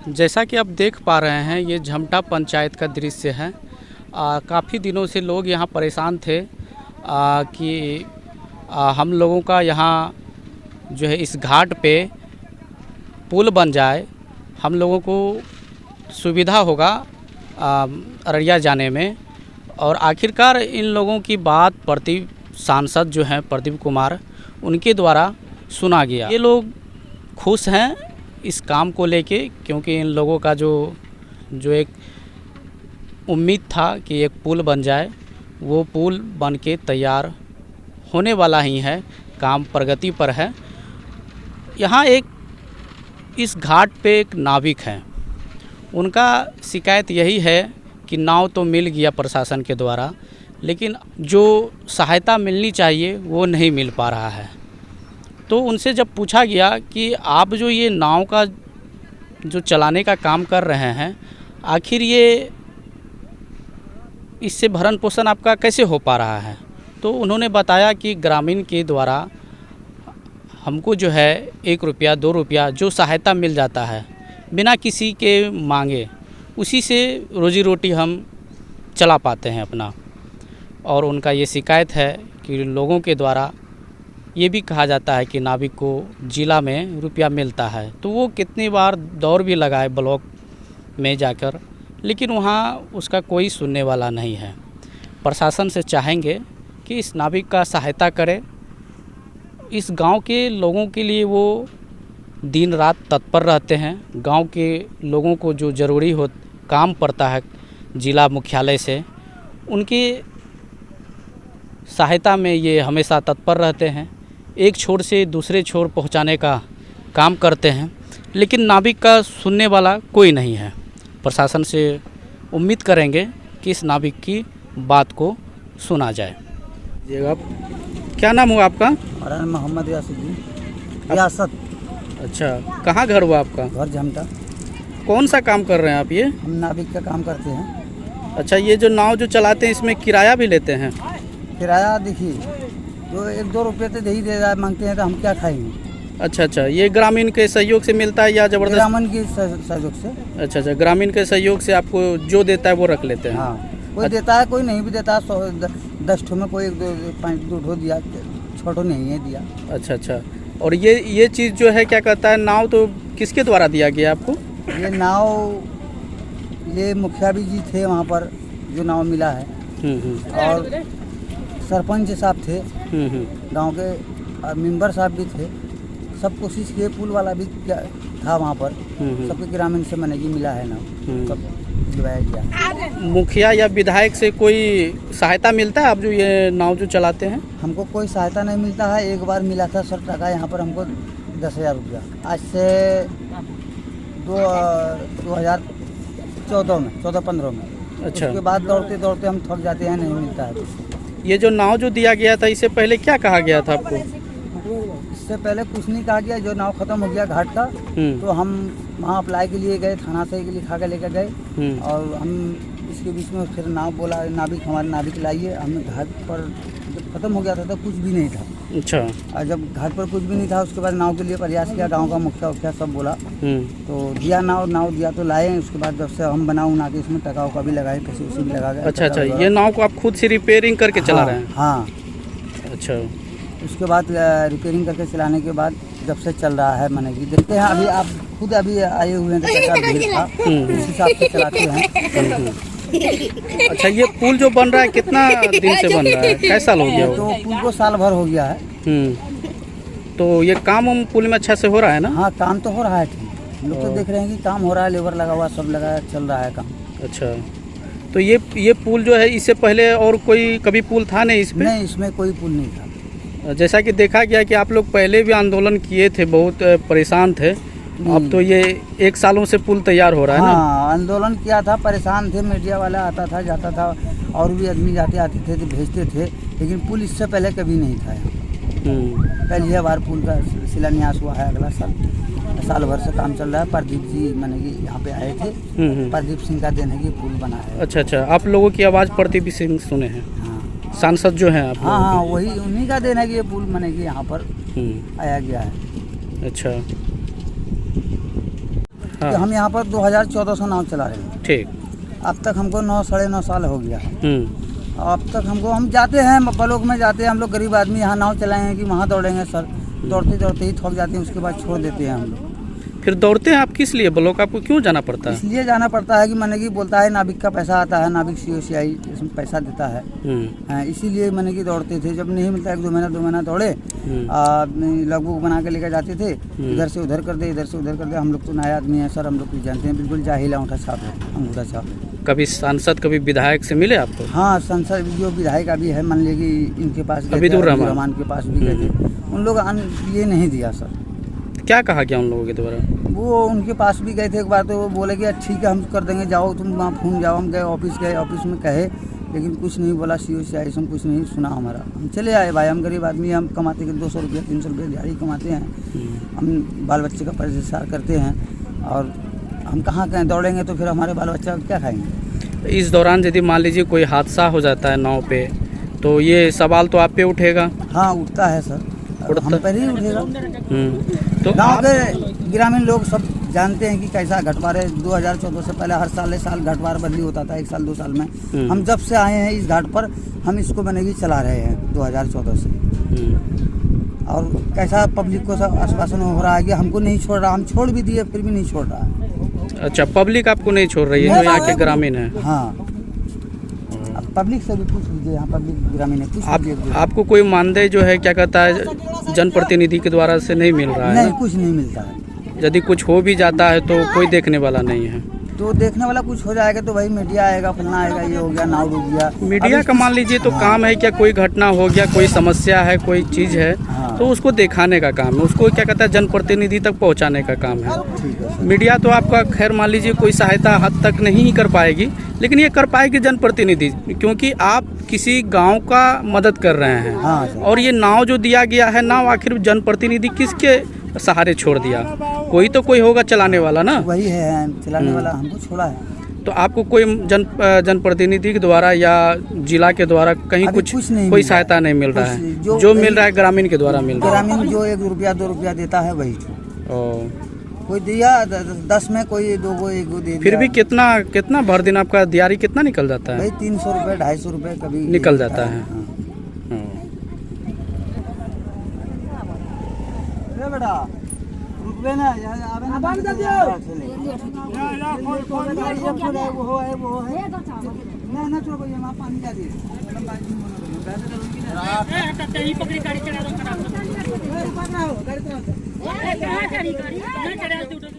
जैसा कि आप देख पा रहे हैं, ये झमटा पंचायत का दृश्य है। काफ़ी दिनों से लोग यहाँ परेशान थे कि हम लोगों का यहाँ जो है इस घाट पे पुल बन जाए, हम लोगों को सुविधा होगा अररिया जाने में। और आखिरकार इन लोगों की बात सांसद जो हैं प्रदीप कुमार, उनके द्वारा सुना गया। ये लोग खुश हैं इस काम को लेके, क्योंकि इन लोगों का जो एक उम्मीद था कि एक पुल बन जाए, वो पुल बन के तैयार होने वाला ही है, काम प्रगति पर है। यहाँ इस घाट पे एक नाविक हैं, उनका शिकायत यही है कि नाव तो मिल गया प्रशासन के द्वारा, लेकिन जो सहायता मिलनी चाहिए वो नहीं मिल पा रहा है। तो उनसे जब पूछा गया कि आप जो ये नाव का जो चलाने का काम कर रहे हैं, आखिर ये इससे भरण पोषण आपका कैसे हो पा रहा है, तो उन्होंने बताया कि ग्रामीण के द्वारा हमको जो है 1 रुपया 2 रुपया जो सहायता मिल जाता है बिना किसी के मांगे, उसी से रोजी रोटी हम चला पाते हैं अपना। और उनका ये शिकायत है कि लोगों के द्वारा ये भी कहा जाता है कि नाविक को जिला में रुपया मिलता है, तो वो कितनी बार दौड़ भी लगाए ब्लॉक में जाकर, लेकिन वहाँ उसका कोई सुनने वाला नहीं है। प्रशासन से चाहेंगे कि इस नाविक का सहायता करे। इस गांव के लोगों के लिए वो दिन रात तत्पर रहते हैं। गांव के लोगों को जो ज़रूरी हो काम पड़ता है जिला मुख्यालय से, उनकी सहायता में ये हमेशा तत्पर रहते हैं। एक छोर से दूसरे छोर पहुंचाने का काम करते हैं, लेकिन नाविक का सुनने वाला कोई नहीं है। प्रशासन से उम्मीद करेंगे कि इस नाविक की बात को सुना जाए। क्या नाम हुआ आपका? हमारा नाम मोहम्मद यासुद्दीन रियासत। अच्छा, कहाँ घर हुआ आपका? घर झमटा। कौन सा काम कर रहे हैं आप? ये हम नाविक का काम करते हैं। अच्छा, ये जो नाव जो चलाते हैं इसमें किराया भी लेते हैं? किराया देखिए, जो 1-2 रुपये तो दे ही दे मांगते हैं, तो हम क्या खाएंगे। अच्छा, ये ग्रामीण के सहयोग से मिलता है या जबरदस्त? ग्रामीण के सहयोग से। अच्छा, ग्रामीण के सहयोग से आपको जो देता है वो रख लेते हैं? हाँ, कोई देता है, कोई नहीं भी देता है। 10 ठो में कोई 5-2 ठो दिया, 6 ठो नहीं है दिया। अच्छा, और ये चीज़ जो है क्या कहता है, नाव तो किसके द्वारा दिया गया आपको? ये नाव ये मुखिया भी जी थे वहाँ पर, जो नाव मिला है। और सरपंच साहब थे गांव के, और मेंबर साहब भी थे। सब कोशिश किए, पुल वाला भी था वहाँ पर। सबके ग्रामीण से मैंने मिला है नाव, सब दिवाया गया। मुखिया या विधायक से कोई सहायता मिलता है आप जो ये नाव जो चलाते हैं? हमको कोई सहायता नहीं मिलता है। एक बार मिला था 100 टका यहाँ पर हमको 10,000 रुपया, आज से 2014 में 14-15 में। अच्छा, उसके बाद दौड़ते दौड़ते हम थक जाते हैं, नहीं मिलता है। ये जो नाव जो दिया गया था, इससे पहले क्या कहा गया था आपको? इससे पहले कुछ नहीं कहा गया। जो नाव खत्म हो गया घाट का, तो हम वहाँ अप्लाई के लिए गए, थाना से लिखा के लेकर गए। और हम इसके बीच में फिर नाव बोला, हमारे नाविक लाइए। हमने घाट पर जब खत्म हो गया था तो कुछ भी नहीं था। अच्छा, और जब घाट पर कुछ भी नहीं था, उसके बाद नाव के लिए प्रयास किया। गांव का मुखिया सब बोला, तो दिया नाव दिया तो लाए। उसके बाद जब से हम बना के इसमें टका उका भी लगाए, पैसे उसे भी लगा गए। अच्छा, ये नाव को आप खुद से रिपेयरिंग करके चला रहे हैं? हाँ। अच्छा, उसके बाद रिपेयरिंग करके चलाने के बाद जब से चल रहा है, मैंने कि देखते हैं। अभी आप खुद अभी आए हुए हैं, तो कैसा भीड़ था, उस हिसाब से चलाते हैं। अच्छा, ये पुल जो बन रहा है कितना दिन से बन रहा है, कैसा साल हो गया? तो पुल को साल भर हो गया है। तो ये काम पुल में अच्छा से हो रहा है ना? हाँ, काम तो हो रहा है। लोग तो देख रहे हैं कि काम हो रहा है, लेबर लगा हुआ, सब लगा, चल रहा है काम। अच्छा, तो ये पुल जो है, इससे पहले और कोई कभी पुल था नहीं इसमें? नहीं, इसमें कोई पुल नहीं था। जैसा कि देखा गया कि आप लोग पहले भी आंदोलन किए थे, बहुत परेशान थे। अब तो ये 1 सालों से पुल तैयार हो रहा है ना? हाँ, आंदोलन किया था, परेशान थे। मीडिया वाला आता था, जाता था, और भी आदमी आते थे तो भेजते थे, लेकिन पुल इससे पहले कभी नहीं था यहाँ। पहली बार पुल का शिलान्यास हुआ है। अगला साल भर से काम चल रहा है। प्रदीप जी मैंने कि यहाँ पे आए थे, प्रदीप सिंह का देन है कि पुल बना है। अच्छा, आप लोगों की आवाज़ प्रदीप सिंह सुने हैं? हाँ, सांसद जो हैं आप? हाँ, वही उन्हीं का देन है कि ये पुल मैंने कि यहाँ पर आया गया है। अच्छा, हाँ। कि हम यहाँ पर 2014 से नाव चला रहे हैं। ठीक। अब तक हमको 9 साढ़े 9 साल हो गया है। अब तक हम जाते हैं ब्लॉक में जाते हैं, हम लोग गरीब आदमी यहाँ नाव चलाएंगे कि वहाँ दौड़ेंगे सर, दौड़ते दौड़ते ही थक जाते हैं, उसके बाद छोड़ देते हैं हम लोग। फिर दौड़ते हैं आप किस लिए? ब्लॉक आपको क्यों जाना पड़ता है? इसलिए जाना पड़ता है कि मैंने कि बोलता है नाविक का पैसा आता है, नाविक COCI इसमें पैसा देता है। इसीलिए मैंने कि दौड़ते थे, जब नहीं मिलता 2 महीना दौड़े, लगभग बना के लेकर जाते थे, इधर से उधर कर दे, इधर से उधर कर दे। हम लोग तो नया आदमी है सर, हम लोग कुछ जानते हैं, बिल्कुल जाहिल अंगूठा छाप है, अंगूठा छाप। कभी सांसद कभी विधायक से मिले आपको? हाँ, सांसद जो विधायक अभी है, मान लीजिए कि इनके पास अब्दुल रहमान के पास भी गए थे, उन लोग ये नहीं दिया सर। क्या कहा गया उन लोगों के द्वारा? वो उनके पास भी गए थे एक बार, तो वो बोले कि ठीक है हम कर देंगे, जाओ तुम वहाँ फोन जाओ। हम गए ऑफिस में कहे, लेकिन कुछ नहीं बोला, COCI से कुछ नहीं सुना हमारा। हम चले आए भाई, हम गरीब आदमी, हम कमाते कि 200 रुपये 300 रुपये दिहाड़ी कमाते हैं, हम बाल बच्चे का परिसार करते हैं, और हम कहाँ कहीं दौड़ेंगे तो फिर हमारे बाल बच्चा क्या खाएंगे। इस दौरान यदि मान लीजिए कोई हादसा हो जाता है नाव पे, तो ये सवाल तो आप पे उठेगा? हाँ, उठता है सर, हम पर ही उठेगा। तो गाँव के ग्रामीण लोग सब जानते हैं कि कैसा घटवार है। 2014 से पहले हर साल घटवार बदली होता था, 1 साल 2 साल में। हम जब से आए हैं इस घाट पर, हम इसको मैंने कि चला रहे हैं 2014 से। और कैसा पब्लिक को सब आश्वासन हो रहा है कि हमको नहीं छोड़ रहा, हम छोड़ भी दिए फिर भी नहीं छोड़ रहा है। अच्छा, पब्लिक आपको नहीं छोड़ रही है जो यहाँ के ग्रामीण है? हाँ, पब्लिक से भी पूछ लीजिए, यहाँ पब्लिक ग्रामीण है। आपको कोई मानदेय जो है क्या कहता है जनप्रतिनिधि के द्वारा से नहीं मिल रहा है? नहीं, कुछ नहीं मिलता है। यदि कुछ हो भी जाता है तो कोई देखने वाला नहीं है? तो देखने वाला कुछ हो जाएगा तो भाई मीडिया आएगा, फलना आएगा, ये हो गया, नाव डूब गया। मीडिया का मान लीजिए तो काम है क्या, कोई घटना हो गया, कोई समस्या है, कोई चीज़ है, तो उसको दिखाने का काम है, उसको क्या कहता है जनप्रतिनिधि तक पहुंचाने का काम है। मीडिया तो आपका खैर मान लीजिए कोई सहायता हद तक नहीं कर पाएगी, लेकिन ये कर पाएगी जनप्रतिनिधि, क्योंकि आप किसी गांव का मदद कर रहे हैं। और ये नाव जो दिया गया है, नाव आखिर जनप्रतिनिधि किसके सहारे छोड़ दिया? कोई होगा चलाने वाला ना? वही है चलाने वाला, हमको छोड़ा है। तो आपको कोई जनप्रतिनिधि के द्वारा या जिला के द्वारा कहीं कुछ कोई सहायता नहीं मिल रहा है? जो मिल रहा है ग्रामीण के द्वारा मिल रहा है। ग्रामीण जो 1 रुपया 2 रुपया देता है वही कोई दिया, 10 में कोई 2 को 1 को दे। फिर भी कितना भर दिन आपका दिहाड़ी कितना निकल जाता है? भाई 300 रुपये 250 रुपये कभी निकल जाता है। बेटा रुकबे ना, आवे ना, बांध दे दियो वो है ना छोड़ो, ये वहां पानी जा दिए कहीं पकड़ी गाड़ी चढ़ा दो, गाड़ी चढ़ा दो।